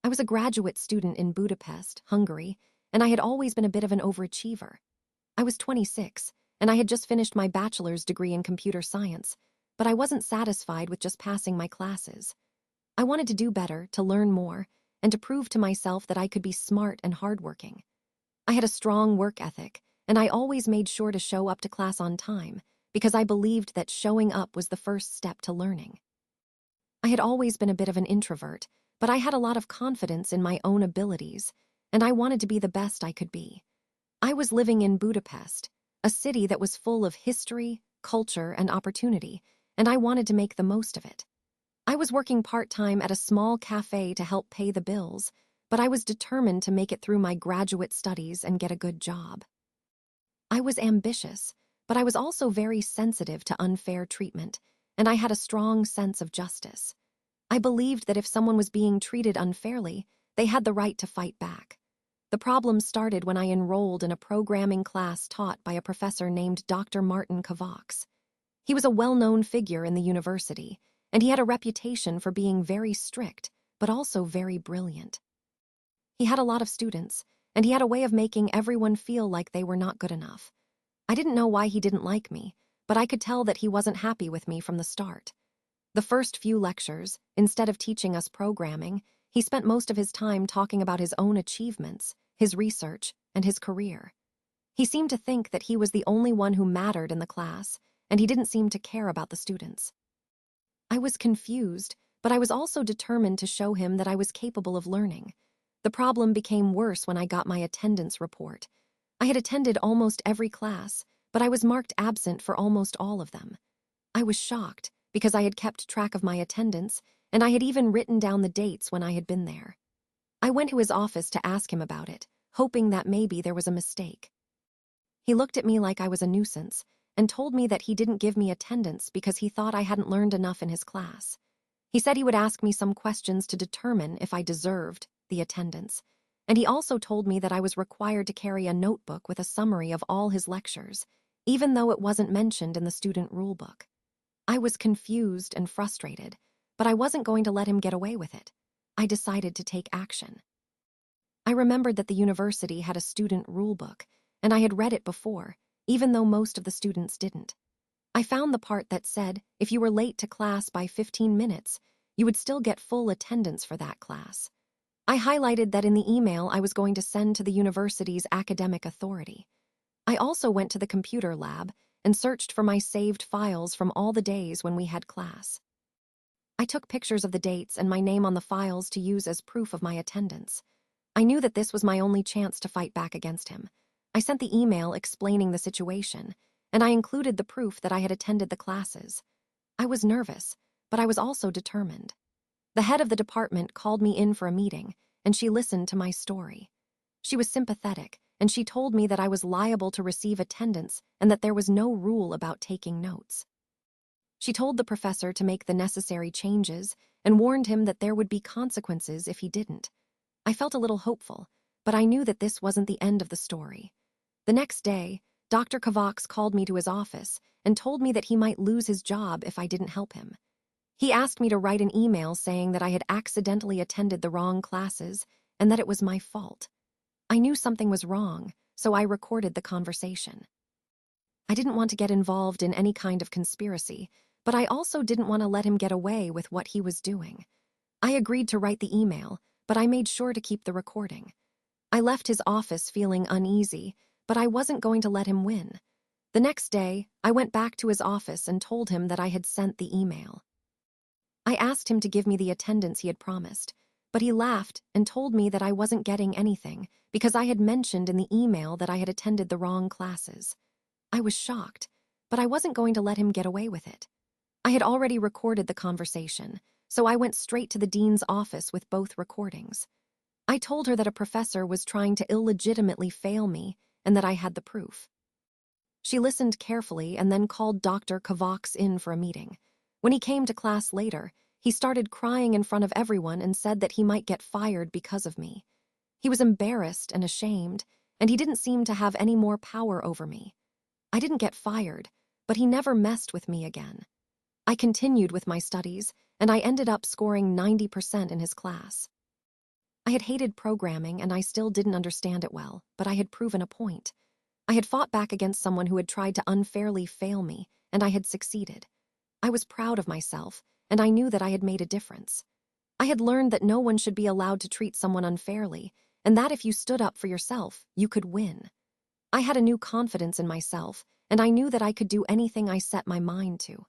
I was a graduate student in Budapest, Hungary, and I had always been a bit of an overachiever. I was 26, and I had just finished my bachelor's degree in computer science, but I wasn't satisfied with just passing my classes. I wanted to do better, to learn more, and to prove to myself that I could be smart and hardworking. I had a strong work ethic, and I always made sure to show up to class on time because I believed that showing up was the first step to learning. I had always been a bit of an introvert, but I had a lot of confidence in my own abilities, and I wanted to be the best I could be. I was living in Budapest, a city that was full of history, culture, and opportunity, and I wanted to make the most of it. I was working part-time at a small cafe to help pay the bills, but I was determined to make it through my graduate studies and get a good job. I was ambitious, but I was also very sensitive to unfair treatment, and I had a strong sense of justice. I believed that if someone was being treated unfairly, they had the right to fight back. The problem started when I enrolled in a programming class taught by a professor named Dr. Martin Kovacs. He was a well-known figure in the university, and he had a reputation for being very strict, but also very brilliant. He had a lot of students, and he had a way of making everyone feel like they were not good enough. I didn't know why he didn't like me, but I could tell that he wasn't happy with me from the start. The first few lectures, instead of teaching us programming, he spent most of his time talking about his own achievements, his research, and his career. He seemed to think that he was the only one who mattered in the class, and he didn't seem to care about the students. I was confused, but I was also determined to show him that I was capable of learning. The problem became worse when I got my attendance report. I had attended almost every class, but I was marked absent for almost all of them. I was shocked because I had kept track of my attendance, and I had even written down the dates when I had been there. I went to his office to ask him about it, hoping that maybe there was a mistake. He looked at me like I was a nuisance and told me that he didn't give me attendance because he thought I hadn't learned enough in his class. He said he would ask me some questions to determine if I deserved the attendance, and he also told me that I was required to carry a notebook with a summary of all his lectures, even though it wasn't mentioned in the student rulebook. I was confused and frustrated, but I wasn't going to let him get away with it. I decided to take action. I remembered that the university had a student rulebook, and I had read it before, even though most of the students didn't. I found the part that said if you were late to class by 15 minutes, you would still get full attendance for that class. I highlighted that in the email I was going to send to the university's academic authority. I also went to the computer lab and searched for my saved files from all the days when we had class. I took pictures of the dates and my name on the files to use as proof of my attendance. I knew that this was my only chance to fight back against him. I sent the email explaining the situation, and I included the proof that I had attended the classes. I was nervous, but I was also determined. The head of the department called me in for a meeting, and she listened to my story. She was sympathetic, and she told me that I was liable to receive attendance and that there was no rule about taking notes. She told the professor to make the necessary changes and warned him that there would be consequences if he didn't. I felt a little hopeful, but I knew that this wasn't the end of the story. The next day, Dr. Kovacs called me to his office and told me that he might lose his job if I didn't help him. He asked me to write an email saying that I had accidentally attended the wrong classes and that it was my fault. I knew something was wrong, so I recorded the conversation. I didn't want to get involved in any kind of conspiracy, but I also didn't want to let him get away with what he was doing. I agreed to write the email, but I made sure to keep the recording. I left his office feeling uneasy, but I wasn't going to let him win. The next day, I went back to his office and told him that I had sent the email. I asked him to give me the attendance he had promised, but he laughed and told me that I wasn't getting anything because I had mentioned in the email that I had attended the wrong classes. I was shocked, but I wasn't going to let him get away with it. I had already recorded the conversation, so I went straight to the dean's office with both recordings. I told her that a professor was trying to illegitimately fail me and that I had the proof. She listened carefully and then called Dr. Kovacs in for a meeting. When he came to class later, he started crying in front of everyone and said that he might get fired because of me. He was embarrassed and ashamed, and he didn't seem to have any more power over me. I didn't get fired, but he never messed with me again. I continued with my studies, and I ended up scoring 90% in his class. I had hated programming and I still didn't understand it well, but I had proven a point. I had fought back against someone who had tried to unfairly fail me, and I had succeeded. I was proud of myself, and I knew that I had made a difference. I had learned that no one should be allowed to treat someone unfairly, and that if you stood up for yourself, you could win. I had a new confidence in myself, and I knew that I could do anything I set my mind to.